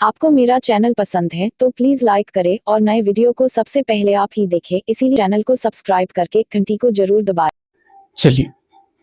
आपको मेरा चैनल पसंद है तो प्लीज लाइक करें और नए वीडियो को सबसे पहले आप ही देखें, इसीलिए चैनल को सब्सक्राइब करके घंटी को जरूर दबाएं। चलिए,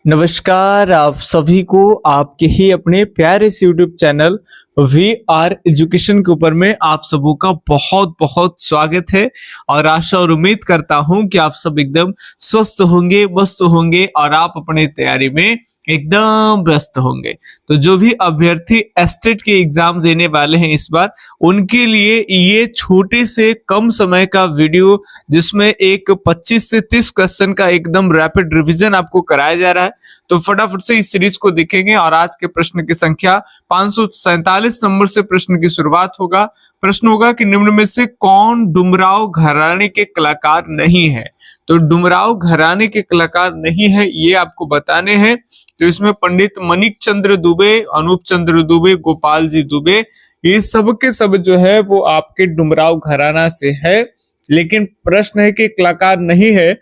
नमस्कार आप सभी को आपके ही अपने प्यारे से YouTube channel we are education के ऊपर में आप सबों का बहुत बहुत स्वागत है। और आशा और उम्मीद करता हूं कि आप सब एकदम स्वस्थ होंगे, मस्त होंगे और आप अपने तैयारी में एकदम व्यस्त होंगे। तो जो भी अभ्यर्थी एस्टेट के एग्जाम देने वाले हैं इस बार, उनके लिए ये छोटे से कम समय का वीडियो जिसमें एक 25 से 30 क्वेश्चन का एकदम रैपिड रिवीजन आपको कराया जा रहा है। तो फटाफट से इस सीरीज को देखेंगे और आज के प्रश्न की संख्या 547 नंबर से प्रश्न की शुरुआत होगा। प्रश्न होगा कि निम्न में से कौन डुमराव घराने के कलाकार नहीं है। तो डुमराव घराने के कलाकार नहीं है ये आपको बताने हैं। तो इसमें पंडित मणिक चंद्र दुबे, अनूप चंद्र दुबे, गोपाल जी दुबे, ये सब के सब जो है वो आपके डुमराव घराना से है। लेकिन प्रश्न है कि कलाकार नहीं है।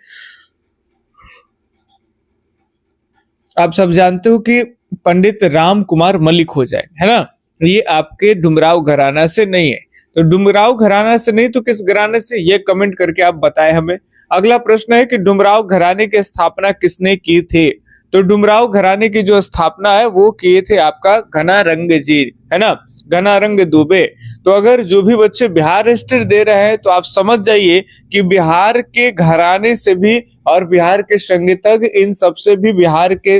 आप सब जानते हो कि पंडित राम कुमार मलिक हो जाए, है ना, ये आपके डुमराव घराना से नहीं है। तो डुमराव घराना से नहीं तो किस घराने से, ये कमेंट करके आप बताएं हमें। अगला प्रश्न है कि डुमराव घराने की स्थापना किसने की थी। तो डुमराव घराने की जो स्थापना है वो किए थे आपका घनारंग जी, है ना, घनारंग दुबे। तो अगर जो भी बच्चे बिहार स्टेट दे रहे हैं तो आप समझ जाइए कि बिहार के घराने से भी और बिहार के संगीतज्ञ, इन सबसे भी बिहार के,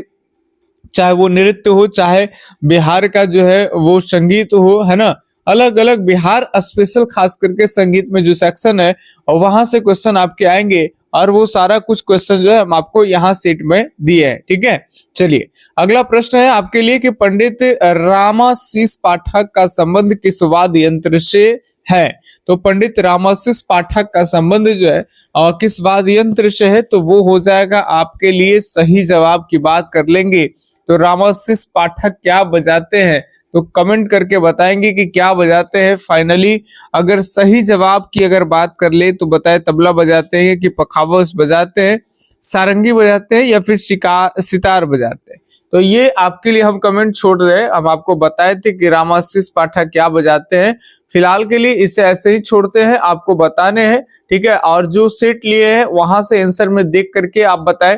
चाहे वो नृत्य हो, चाहे बिहार का जो है वो संगीत हो, है ना, अलग अलग बिहार स्पेशल खास करके संगीत में जो सेक्शन है और वहां से क्वेश्चन आपके आएंगे और वो सारा कुछ क्वेश्चन जो है हम आपको यहाँ सेट में दिए हैं। ठीक है, चलिए अगला प्रश्न है आपके लिए कि पंडित रामाशीष पाठक का संबंध किस वाद्य यंत्र से है। तो पंडित रामाशीष पाठक का संबंध जो है किस वाद्य यंत्र से है, तो वो हो जाएगा आपके लिए सही जवाब की बात कर लेंगे। तो रामाशीष पाठक क्या बजाते हैं, तो कमेंट करके बताएंगे कि क्या बजाते हैं। फाइनली अगर सही जवाब की अगर बात कर ले तो बताए तबला बजाते हैं कि पखावज बजाते हैं, सारंगी बजाते हैं या फिर सितार बजाते हैं। तो ये आपके लिए हम कमेंट छोड़ रहे हैं। हम आपको बताए थे कि रामाशीष पाठक क्या बजाते हैं। फिलहाल के लिए इसे ऐसे ही छोड़ते हैं, आपको बताने हैं। ठीक है, और जो सेट लिए हैं वहां से आंसर में देख करके आप बताएं,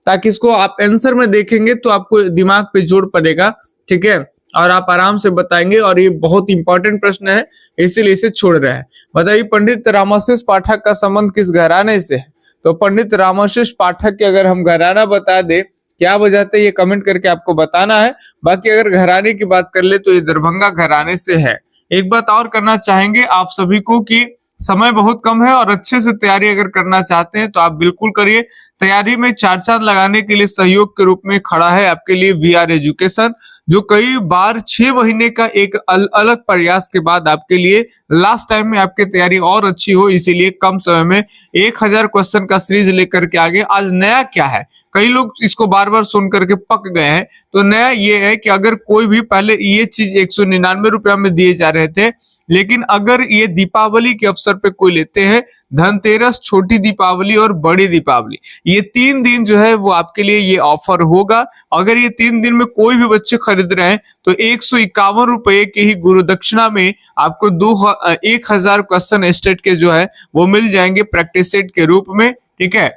ताकि इसको आप आंसर में देखेंगे तो आपको दिमाग पे जोर पड़ेगा। ठीक है, और आप आराम से बताएंगे और ये बहुत इंपॉर्टेंट प्रश्न है, इसीलिए इसे छोड़ रहे हैं। बताइए पंडित रामाशीष पाठक का संबंध किस घराने से है। तो पंडित रामाशीष पाठक के अगर हम घराना बता दे क्या बजाते हैं, ये कमेंट करके आपको बताना है। बाकी अगर घराने की बात कर ले तो ये दरभंगा घराने से है। एक बात और करना चाहेंगे आप सभी को कि समय बहुत कम है और अच्छे से तैयारी अगर करना चाहते हैं तो आप बिल्कुल करिए। तैयारी में चार चांद लगाने के लिए सहयोग के रूप में खड़ा है आपके लिए वी आर एजुकेशन, जो कई बार 6 महीने का एक अलग प्रयास के बाद आपके लिए लास्ट टाइम में आपकी तैयारी और अच्छी हो, इसीलिए कम समय में 1000 क्वेश्चन का सीरीज लेकर के आगे। आज नया क्या है, कई लोग इसको बार बार सुन करके पक गए हैं। तो नया ये है कि अगर कोई भी, पहले ये चीज 199 रुपया में दिए जा रहे थे, लेकिन अगर ये दीपावली के अवसर पे कोई लेते हैं, धनतेरस, छोटी दीपावली और बड़ी दीपावली, ये 3 दिन जो है वो आपके लिए ये ऑफर होगा। अगर ये 3 दिन में कोई भी बच्चे खरीद रहे हैं तो 151 रुपए की ही गुरु दक्षिणा में आपको 1000 क्वेश्चन स्टेट के जो है वो मिल जाएंगे प्रैक्टिस सेट के रूप में। ठीक है,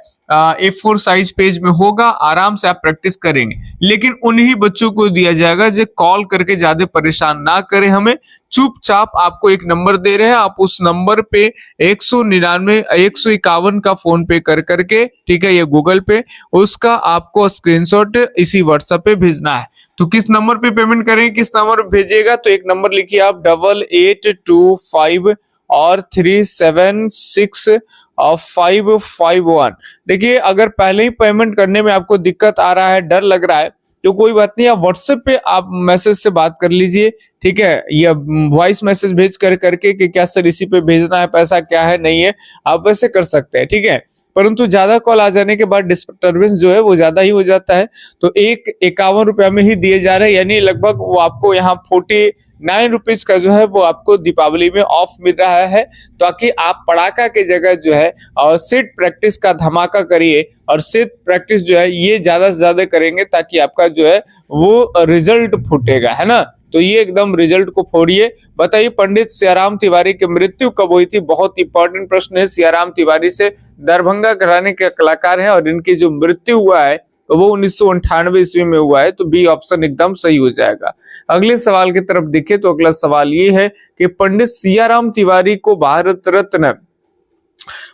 A4 साइज पेज में होगा, आराम से आप प्रैक्टिस करेंगे। लेकिन उन्हीं बच्चों को दिया जाएगा जो कॉल करके ज्यादा परेशान ना करें हमें। चुपचाप आपको एक नंबर दे रहे हैं, आप उस नंबर पे 151 का फोन पे कर करके, ठीक है, ये गूगल पे, उसका आपको स्क्रीनशॉट इसी व्हाट्सएप पे भेजना है। तो किस नंबर पे पेमेंट करेंगे, किस नंबर पे भेजिएगा, तो एक नंबर लिखिए आप 8825 और 376 और 551। देखिए अगर पहले ही पेमेंट करने में आपको दिक्कत आ रहा है, डर लग रहा है, तो कोई बात नहीं, आप व्हाट्सएप पे आप मैसेज से बात कर लीजिए। ठीक है, या वॉइस मैसेज भेज करके कि क्या सर इसी पे भेजना है, पैसा क्या है, नहीं है, आप वैसे कर सकते हैं। ठीक है, परंतु ज्यादा कॉल आ जाने के बाद डिस्टर्बेंस जो है वो ज्यादा ही हो जाता है। तो 51 रुपया में ही दिए जा रहे हैं, यानी लगभग वो आपको यहाँ 49 रुपीज का जो है वो आपको दीपावली में ऑफ मिल रहा है, ताकि आप पड़ाका के जगह जो है और सेट प्रैक्टिस का धमाका करिए। और सेट प्रैक्टिस जो है ये ज्यादा से ज्यादा करेंगे ताकि आपका जो है वो रिजल्ट फूटेगा, है ना। तो ये एकदम रिजल्ट को फोड़िए। बताइए पंडित सियाराम तिवारी की मृत्यु कब हुई थी? बहुत इंपॉर्टेंट प्रश्न है। सियाराम तिवारी से दरभंगा घराने के कलाकार हैं और इनकी जो मृत्यु हुआ है तो वो 1998 ईस्वी में हुआ है, तो बी ऑप्शन एकदम सही हो जाएगा। अगले सवाल की तरफ देखिए तो अगला सवाल ये है कि पंडित सियाराम तिवारी को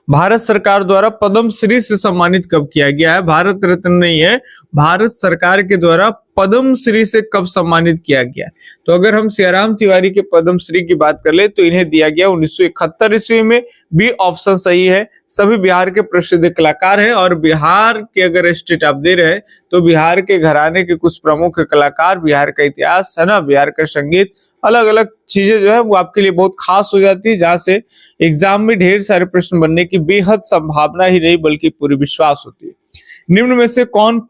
भारत सरकार द्वारा पद्म श्री से सम्मानित कब किया गया है? भारत रत्न नहीं है, भारत सरकार के द्वारा पद्म श्री से कब सम्मानित किया गया है? तो अगर हम सियाराम तिवारी के पद्म श्री की बात कर ले तो इन्हें दिया गया 1971 ईस्वी में। बी ऑप्शन सही है। सभी बिहार के प्रसिद्ध कलाकार हैं और बिहार के अगर स्टेट आप दे रहे हैं तो बिहार के घराने के कुछ प्रमुख कलाकार, बिहार का इतिहास है ना, बिहार का संगीत, अलग अलग चीजें जो है वो आपके लिए बहुत खास हो जाती है, जहां से एग्जाम में ढेर सारे प्रश्न बनने की बेहद संभावना ही नहीं बल्कि पूरी विश्वास होती है। निम्न में से कौन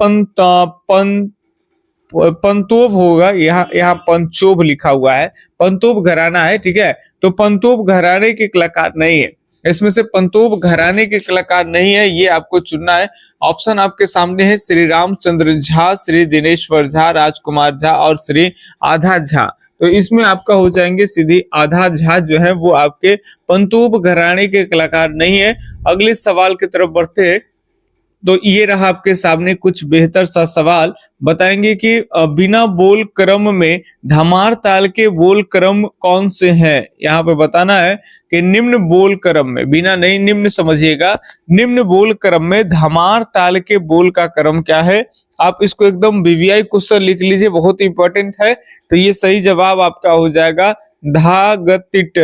पंतोब होगा? यहाँ पंचोब लिखा हुआ है, पंतोब घराना है, ठीक है, तो पंतोब घराने के कलाकार नहीं है। इसमें से पंतोब घराने के कलाकार नहीं है, ये आपको चुनना है। ऑप्शन आपके सामने है श्री रामचंद्र झा, श्री दिनेश्वर झा, राजकुमार झा और श्री आधा झा। तो इसमें आपका हो जाएंगे सीधी आधा झा जो है वो आपके पंतोब घराने के कलाकार नहीं है। अगले सवाल की तरफ बढ़ते हैं तो ये रहा आपके सामने कुछ बेहतर सा सवाल। बताएंगे कि बिना बोल क्रम में धमार ताल के बोल क्रम कौन से हैं? यहाँ पे बताना है कि निम्न बोल क्रम में, बिना नहीं निम्न समझिएगा, निम्न बोल क्रम में धमार ताल के बोल का क्रम क्या है? आप इसको एकदम वीवीआई क्वेश्चन लिख लीजिए, बहुत इंपॉर्टेंट है। तो ये सही जवाब आपका हो जाएगा धा गतिट,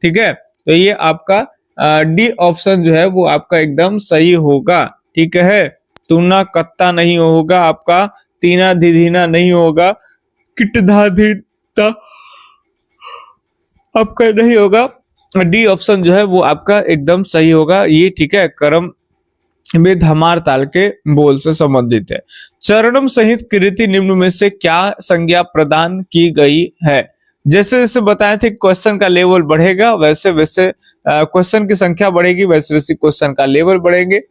ठीक है। तो ये आपका डी ऑप्शन जो है वो आपका एकदम सही होगा, ठीक है। तुना कत्ता नहीं होगा आपका, तीना धिधीना नहीं होगा, किटधा धिता आपका नहीं होगा। डी ऑप्शन जो है वो आपका एकदम सही होगा, ये ठीक है, क्रम में धमार ताल के बोल से संबंधित है। चरणम सहित कृति निम्न में से क्या संज्ञा प्रदान की गई है? जैसे जैसे बताए थे क्वेश्चन का लेवल बढ़ेगा वैसे वैसे क्वेश्चन की संख्या बढ़ेगी, वैसे वैसे क्वेश्चन का लेवल बढ़ेंगे।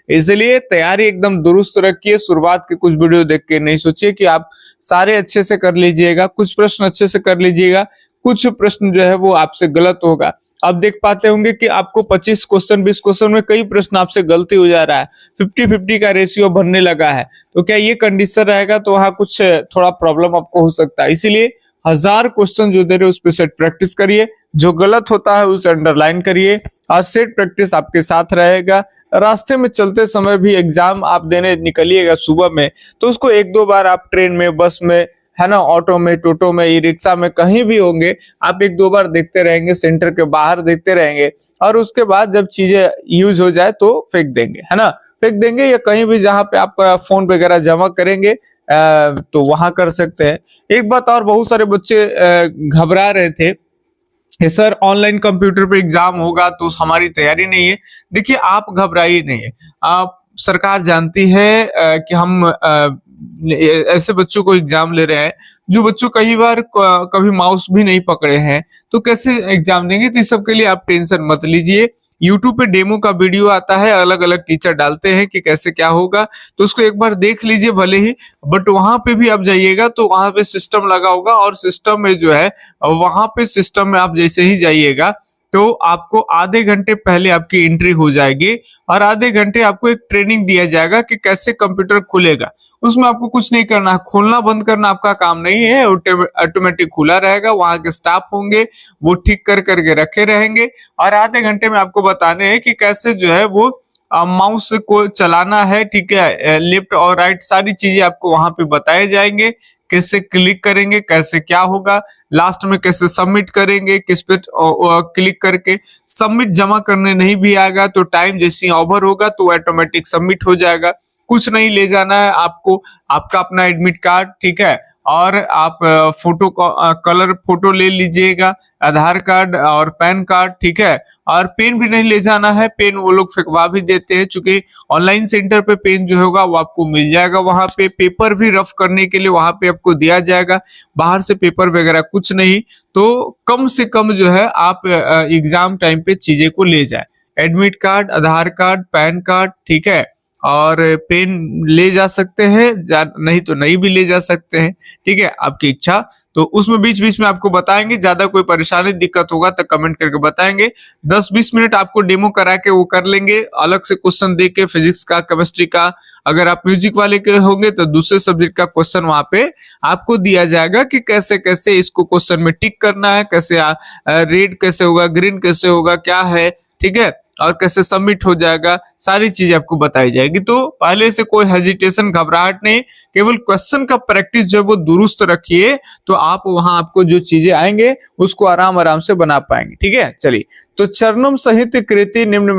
इसलिए तैयारी एकदम दुरुस्त रखिए। शुरुआत के कुछ वीडियो देख के नहीं सोचिए कि आप सारे अच्छे से कर लीजिएगा, कुछ प्रश्न अच्छे से कर लीजिएगा, कुछ प्रश्न जो है वो आपसे गलत होगा। आप देख पाते होंगे कि आपको 25 क्वेश्चन 20 क्वेश्चन में कई प्रश्न आपसे गलती हो जा रहा है, 50-50 का रेशियो बनने लगा है। तो क्या ये कंडीशन रहेगा तो वहां कुछ थोड़ा प्रॉब्लम आपको हो सकता है। इसीलिए 1000 क्वेश्चन जो दे रहे उस पर सेट प्रैक्टिस करिए, जो गलत होता है उसे अंडरलाइन करिए और सेट प्रैक्टिस आपके साथ रहेगा। रास्ते में चलते समय भी एग्जाम आप देने निकलिएगा सुबह में तो उसको 1-2 बार आप ट्रेन में, बस में, है ना, ऑटो में, टोटो में, ई रिक्शा में, कहीं भी होंगे आप 1-2 बार देखते रहेंगे, सेंटर के बाहर देखते रहेंगे और उसके बाद जब चीजें यूज हो जाए तो फेंक देंगे, है ना, फेंक देंगे या कहीं भी जहां पे आप फोन वगैरह जमा करेंगे तो वहां कर सकते हैं। एक बात और, बहुत सारे बच्चे घबरा रहे थे सर ऑनलाइन कंप्यूटर पे एग्जाम होगा तो हमारी तैयारी नहीं है। देखिए आप घबराइए नहीं, आप सरकार जानती है कि हम ऐसे बच्चों को एग्जाम ले रहे हैं जो बच्चों कई बार कभी माउस भी नहीं पकड़े हैं, तो कैसे एग्जाम देंगे? तो इस सब के लिए आप टेंशन मत लीजिए। यूट्यूब पे डेमो का वीडियो आता है, अलग अलग टीचर डालते हैं कि कैसे क्या होगा, तो उसको एक बार देख लीजिए भले ही, बट वहां पे भी आप जाइएगा तो वहां पे सिस्टम लगा होगा और सिस्टम में जो है वहां पे सिस्टम में आप जैसे ही जाइएगा तो आपको आधे घंटे पहले आपकी एंट्री हो जाएगी और आधे घंटे आपको एक ट्रेनिंग दिया जाएगा कि कैसे कंप्यूटर खुलेगा। उसमें आपको कुछ नहीं करना है, खोलना बंद करना आपका काम नहीं है, ऑटोमेटिक खुला रहेगा। वहां के स्टाफ होंगे वो ठीक कर करके रखे रहेंगे और आधे घंटे में आपको बताने हैं कि कैसे जो है वो माउस को चलाना है, ठीक है, लेफ्ट और राइट सारी चीजें आपको वहां पे बताए जाएंगे। कैसे क्लिक करेंगे, कैसे क्या होगा, लास्ट में कैसे सबमिट करेंगे, किस पे क्लिक करके सबमिट जमा करने नहीं भी आएगा तो टाइम जैसे ओवर होगा तो ऑटोमेटिक सबमिट हो जाएगा। कुछ नहीं ले जाना है आपको, आपका अपना एडमिट कार्ड, ठीक है, और आप फोटो कलर फोटो ले लीजिएगा, आधार कार्ड और पैन कार्ड, ठीक है, और पेन भी नहीं ले जाना है, पेन वो लोग फेंकवा भी देते हैं, चूंकि ऑनलाइन सेंटर पे पेन जो होगा वो आपको मिल जाएगा। वहां पे पेपर भी रफ करने के लिए वहां पे आपको दिया जाएगा, बाहर से पेपर वगैरह कुछ नहीं। तो कम से कम जो है आप एग्जाम टाइम पे चीजें को ले जाए, एडमिट कार्ड, आधार कार्ड, पैन कार्ड, ठीक है, और पेन ले जा सकते हैं, नहीं तो नहीं भी ले जा सकते हैं, ठीक है, आपकी इच्छा। तो उसमें बीच बीच में आपको बताएंगे, ज्यादा कोई परेशानी दिक्कत होगा तो कमेंट करके बताएंगे। 10-20 मिनट आपको डेमो करा के वो कर लेंगे, अलग से क्वेश्चन दे के फिजिक्स का, केमिस्ट्री का। अगर आप म्यूजिक वाले के होंगे तो दूसरे सब्जेक्ट का क्वेश्चन वहां पे आपको दिया जाएगा कि कैसे कैसे इसको क्वेश्चन में टिक करना है, कैसे रेड कैसे होगा, ग्रीन कैसे होगा, क्या है, ठीक है, और कैसे सबमिट हो जाएगा, सारी चीजें आपको बताई जाएगी। तो पहले से कोई हेजिटेशन, घबराहट नहीं, केवल क्वेश्चन का प्रैक्टिस जो है वो दुरुस्त रखिए, तो आप वहां आपको जो चीजें आएंगे उसको आराम आराम से बना पाएंगे। ठीक है, चलिए। तो चरणम सहित कृति निम्न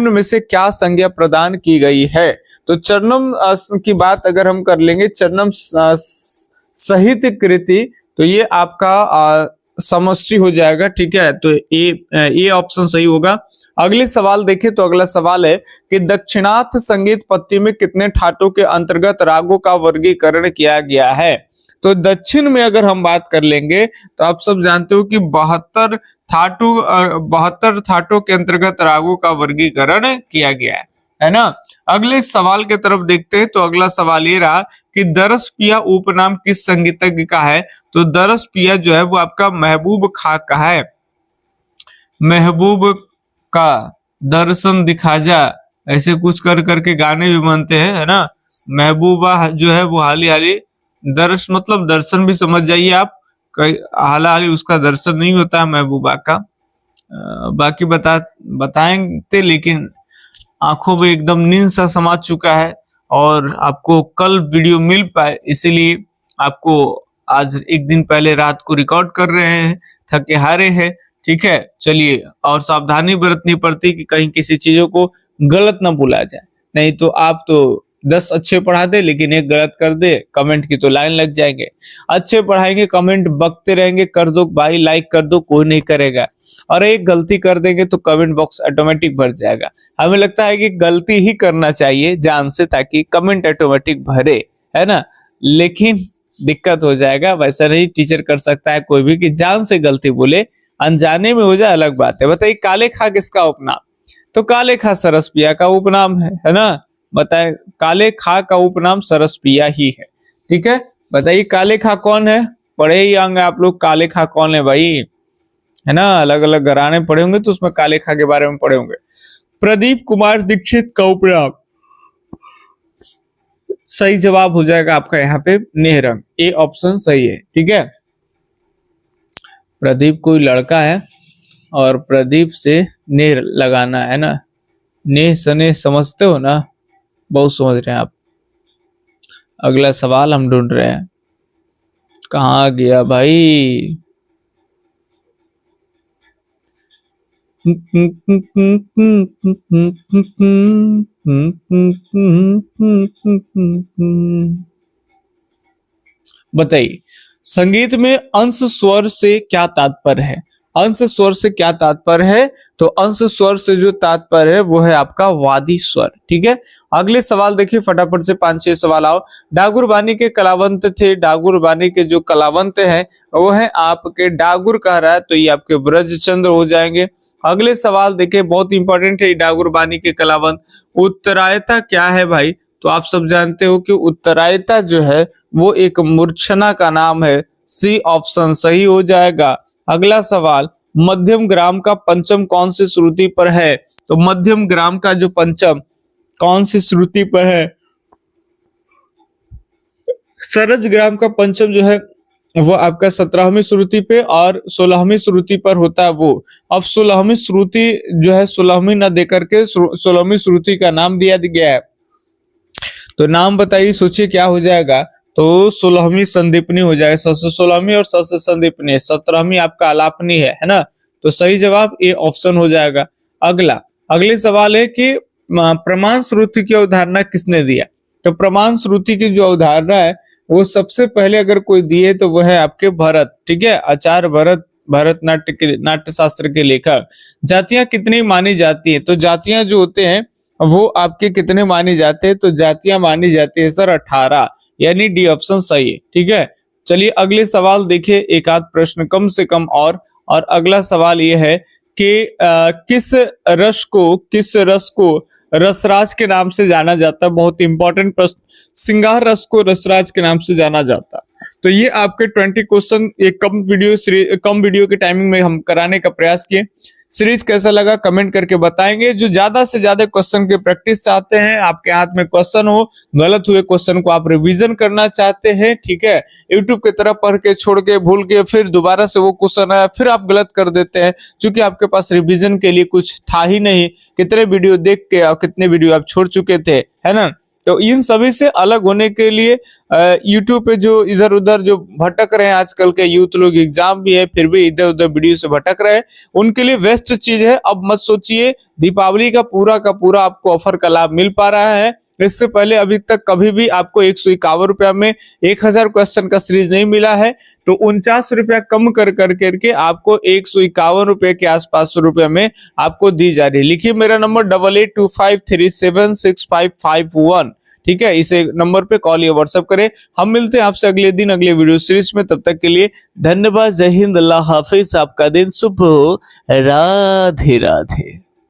में से क्या संज्ञा प्रदान की गई है? तो चरणम की बात अगर हम कर लेंगे, चरणम सहित कृति, तो ये आपका समष्टि हो जाएगा। ठीक है, तो ए ऑप्शन सही होगा। अगले सवाल देखें तो अगला सवाल है कि दक्षिणार्थ संगीत पत्ती में कितने ठाटों के अंतर्गत रागों का वर्गीकरण किया गया है? तो दक्षिण में अगर हम बात कर लेंगे तो आप सब जानते हो कि 72 ठाटों के अंतर्गत रागों का वर्गीकरण किया गया है ना। अगले सवाल के तरफ देखते हैं। तो अगला सवाल ये रहा कि दरस पिया उपनाम किस संगीतज्ञ का है? तो दरस पिया जो है वो आपका महबूब खां का है। महबूब का दर्शन दिखा जा, ऐसे कुछ कर करके गाने भी बनते हैं, है ना। महबूबा जो है वो हाली दर्श मतलब दर्शन भी समझ जाइए आप, हाल उसका दर्शन नहीं होता है महबूबा का। बाकी बताएंगे, लेकिन आंखों में एकदम नींद सा समा चुका है और आपको कल वीडियो मिल पाए, इसीलिए आपको आज एक दिन पहले रात को रिकॉर्ड कर रहे हैं, थके हारे हैं। ठीक है, चलिए। और सावधानी बरतनी पड़ती कि कहीं किसी चीजों को गलत ना भूला जाए, नहीं तो आप तो 10 अच्छे पढ़ा दे लेकिन एक गलत कर दे, कमेंट की तो लाइन लग जाएंगे। अच्छे पढ़ाएंगे, कमेंट बकते रहेंगे, कर दो भाई, लाइक कर दो, कोई नहीं करेगा। और एक गलती कर देंगे तो कमेंट बॉक्स ऑटोमेटिक भर जाएगा। हमें लगता है कि गलती ही करना चाहिए जान से, ताकि कमेंट ऑटोमेटिक भरे, है ना। लेकिन दिक्कत हो जाएगा, वैसा नहीं टीचर कर सकता है कोई भी कि जान से गलती बोले, अनजाने में हो जाए अलग बात है। बताइए काले खां किसका उपनाम? तो काले खां सरसपिया का उपनाम है ना। बताए काले खां का उपनाम सरसपिया ही है। ठीक है, बताइए काले खां कौन है? पढ़े ही होंगे आप लोग, काले खां कौन है भाई, है ना। अलग अलग घराने पढ़े होंगे तो उसमें काले खां के बारे में पढ़े होंगे। प्रदीप कुमार दीक्षित का उपनाम, सही जवाब हो जाएगा आपका यहाँ पे नेहरंग, ए ऑप्शन सही है। ठीक है, प्रदीप कोई लड़का है और प्रदीप से नेह लगाना है ना। नेह सने समझते हो ना, बहुत समझ रहे हैं आप। अगला सवाल हम ढूंढ रहे हैं, कहाँ गया भाई? बताइए संगीत में अंश स्वर से क्या तात्पर्य है? अंश स्वर से क्या तात्पर्य है? तो अंश स्वर से जो तात्पर्य है वो है आपका वादी स्वर। ठीक है, अगले सवाल देखिए फटाफट से 5-6 सवाल आओ। डागुर बानी के कलावंत थे, डागुर बानी के जो कलावंत हैं वो है आपके, डागुर कह रहा है तो ये आपके ब्रजचंद्र हो जाएंगे। अगले सवाल देखिए, बहुत इंपॉर्टेंट है डागुर बानी के कलावंत। उत्तरायता क्या है भाई? तो आप सब जानते हो कि उत्तरायता जो है वो एक मूर्छना का नाम है, सी ऑप्शन सही हो जाएगा। अगला सवाल, मध्यम ग्राम का पंचम कौन सी श्रुति पर है? तो मध्यम ग्राम का जो पंचम कौन सी श्रुति पर है? सरज ग्राम का पंचम जो है वो आपका 17वीं श्रुति पे और 16वीं श्रुति पर होता है वो। अब 16वीं श्रुति जो है 16वीं न देकर के 16वीं श्रुति का नाम दिया गया है। तो नाम बताइए, सोचिए क्या हो जाएगा? तो 16वीं संदीपनी हो जाएगा। 16वीं और संदीपनी, 17वीं आपका आलापनी है ना। तो सही जवाब ए ऑप्शन हो जाएगा। अगले सवाल है कि प्रमाण श्रुति की अवधारणा किसने दिया? तो प्रमाण श्रुति की जो अवधारणा है वो सबसे पहले अगर कोई दिए तो वो है आपके भरत। ठीक है, आचार्य भरत नाट्य शास्त्र के लेखक। जातियां कितनी मानी जाती है? तो जातियां जो होते हैं वो आपके कितने मानी जाते हैं? तो जातियां मानी जाती है सर 18, यानी डी ऑप्शन सही है। ठीक है, चलिए अगले सवाल देखिए, एक आध प्रश्न कम से कम। और अगला सवाल ये है कि किस रस को रसराज के नाम से जाना जाता है? बहुत इंपॉर्टेंट प्रश्न। श्रृंगार रस को रसराज के नाम से जाना जाता है। तो ये आपके 20 क्वेश्चन एक कम वीडियो के टाइमिंग में हम कराने का प्रयास किए। सीरीज कैसा लगा कमेंट करके बताएंगे। जो ज्यादा से ज्यादा क्वेश्चन की प्रैक्टिस चाहते हैं, आपके हाथ में क्वेश्चन हो, गलत हुए क्वेश्चन को आप रिवीजन करना चाहते हैं, ठीक है, यूट्यूब की तरफ पढ़ के छोड़ के भूल के फिर दोबारा से वो क्वेश्चन आया फिर आप गलत कर देते हैं, क्योंकि आपके पास रिवीजन के लिए कुछ था ही नहीं, कितने वीडियो देख के और कितने वीडियो आप छोड़ चुके थे, है ना। तो इन सभी से अलग होने के लिए यूट्यूब पे जो इधर उधर जो भटक रहे हैं आजकल के यूथ लोग, एग्जाम भी है फिर भी इधर उधर वीडियो से भटक रहे हैं, उनके लिए बेस्ट चीज है। अब मत सोचिए, दीपावली का पूरा आपको ऑफर का लाभ मिल पा रहा है। इससे पहले अभी तक कभी भी आपको 151 रुपया में 1000 क्वेश्चन का सीरीज नहीं मिला है। तो 49 रुपया कम कर करके आपको 151 रुपए के आसपास रुपए में आपको दी जा रही है। लिखिए मेरा नंबर 8825376551, ठीक है, इसे नंबर पे कॉल या व्हाट्सएप करें। हम मिलते हैं आपसे अगले दिन अगले वीडियो सीरीज में। तब तक के लिए धन्यवाद। जय हिंद, अल्लाह हाफिज, आपका दिन शुभ हो, राधे राधे।